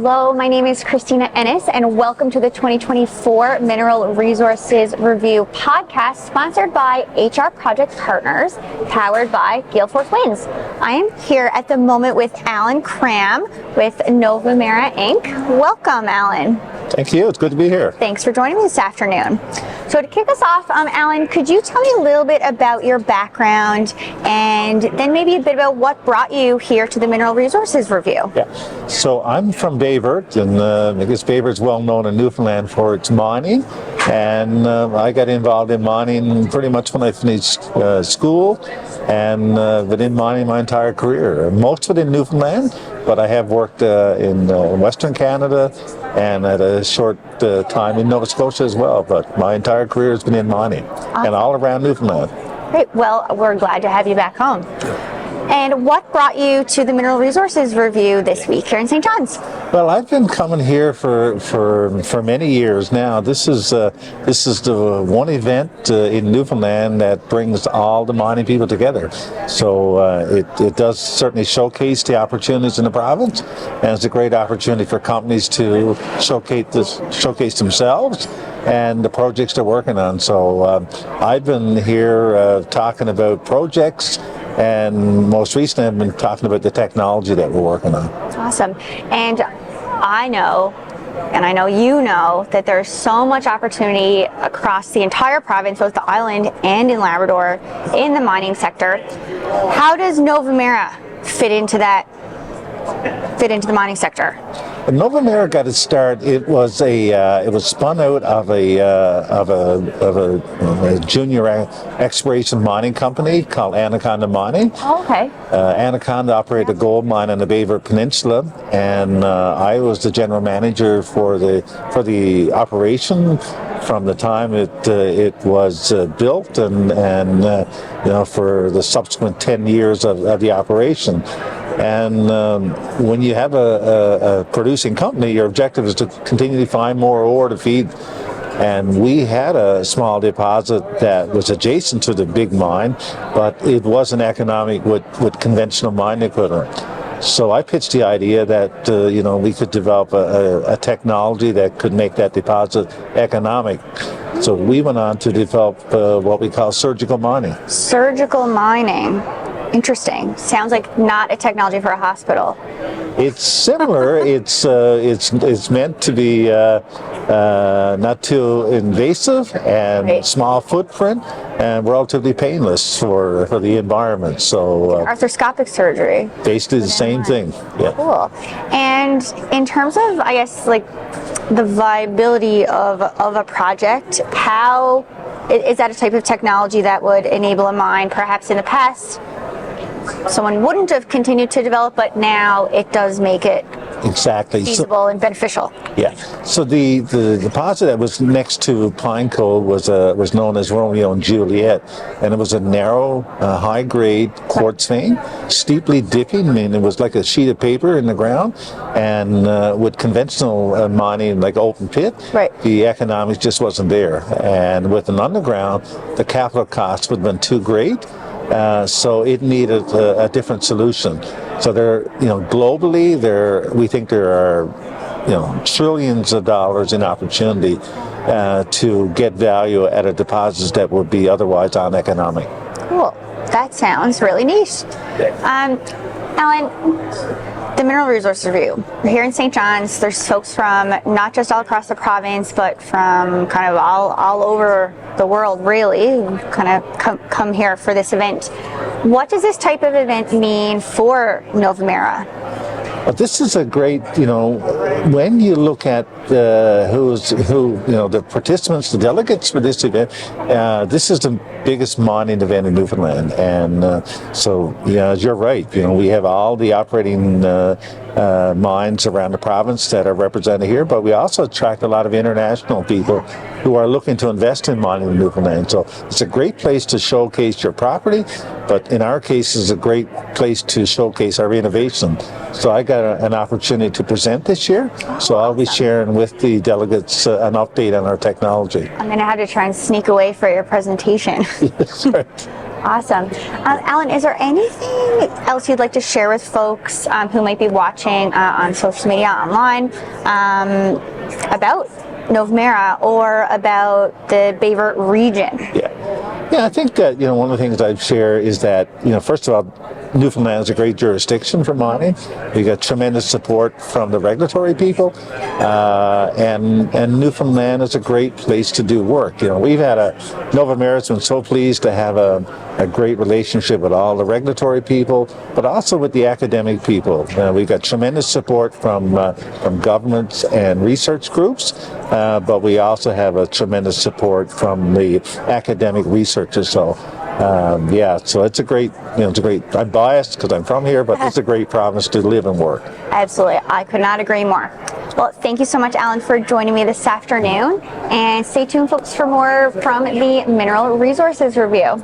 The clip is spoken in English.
Hello, my name is Christina Ennis, and welcome to the 2024 Mineral Resources Review podcast, sponsored by HR Project Partners, powered by Gale Force Winds. I am here at the moment with Allan Cramm with Novemera Inc. Welcome, Allan. Thank you. It's good to be here. Thanks for joining me this afternoon. So to kick us off, Allan, could you tell me a little bit about your background and then maybe a bit about what brought you here to the Mineral Resources Review? Yeah. So I'm from Bayvert, and I guess Bayvert's well known in Newfoundland for its mining. And I got involved in mining pretty much when I finished school, and been in mining my entire career. Most of it in Newfoundland, but I have worked in Western Canada and at a short time in Nova Scotia as well. But my entire career has been in mining and all around Newfoundland. Great. Well, we're glad to have you back home. And what brought you to the Mineral Resources Review this week here in St. John's? Well, I've been coming here for many years now. This is the one event in Newfoundland that brings all the mining people together. So it does certainly showcase the opportunities in the province, and it's a great opportunity for companies to showcase themselves and the projects they're working on. So I've been here talking about projects, and most recently I've been talking about the technology that we're working on. Awesome. And I know you know, that there's so much opportunity across the entire province, both the island and in Labrador, in the mining sector. How does Novemera fit into the mining sector? When Novemera got its start, it was spun out of a junior exploration mining company called Anaconda Mining. Oh, okay. Anaconda operated a gold mine on the Bayvert Peninsula, and I was the general manager for the operation from the time it was built and for the subsequent 10 years of the operation. And when you have a producing company, your objective is to continually find more ore to feed. And we had a small deposit that was adjacent to the big mine, but it wasn't economic with conventional mine equipment. So I pitched the idea that we could develop a technology that could make that deposit economic. So we went on to develop what we call surgical mining. Surgical mining. Interesting. Sounds like not a technology for a hospital. It's similar. It's meant to be not too invasive and small footprint and relatively painless for the environment. So arthroscopic surgery. Basically the same thing. Yeah. Cool. And in terms of, I guess, like the viability of a project, how is that a type of technology that would enable a mine perhaps in the past someone wouldn't have continued to develop, but now it does make it feasible and beneficial? Yeah. So the deposit that was next to Pine Cove was known as Romeo and Juliet, and it was a narrow, high-grade quartz vein, steeply dipping. I mean, it was like a sheet of paper in the ground, and with conventional mining, like open pit, the economics just wasn't there. And with an underground, the capital cost would have been too great. So it needed a different solution. So globally, we think there are, trillions of dollars in opportunity to get value at a deposit that would be otherwise uneconomic. Cool. That sounds really neat. Allan, the Mineral Resources Review. We're here in St. John's. There's folks from not just all across the province, but from kind of all over the world, really, kind of come here for this event. What does this type of event mean for Novemera? This is a great, when you look at the participants, the delegates for this event, this is the biggest mining event in Newfoundland. And so, you're right. We have all the operating mines around the province that are represented here, but we also attract a lot of international people who are looking to invest in mining in Newfoundland. So it's a great place to showcase your property, but in our case, it's a great place to showcase our innovation. So I got an opportunity to present this year, so I'll be sharing with the delegates an update on our technology. I'm going to have to try and sneak away for your presentation. That's right. Awesome. Allan, is there anything else you'd like to share with folks who might be watching on social media, online, about Novemera or about the Beaver region? Yeah, I think that, one of the things I'd share is that, first of all, Newfoundland is a great jurisdiction for mining. We got tremendous support from the regulatory people, and Newfoundland is a great place to do work. We've had Novemera's been so pleased to have a great relationship with all the regulatory people, but also with the academic people. We've got tremendous support from governments and research groups, but we also have a tremendous support from the academic researchers. So so it's a great, I'm biased because I'm from here, but it's a great province to live and work. Absolutely. I could not agree more. Well, thank you so much, Allan, for joining me this afternoon. And stay tuned, folks, for more from the Mineral Resources Review.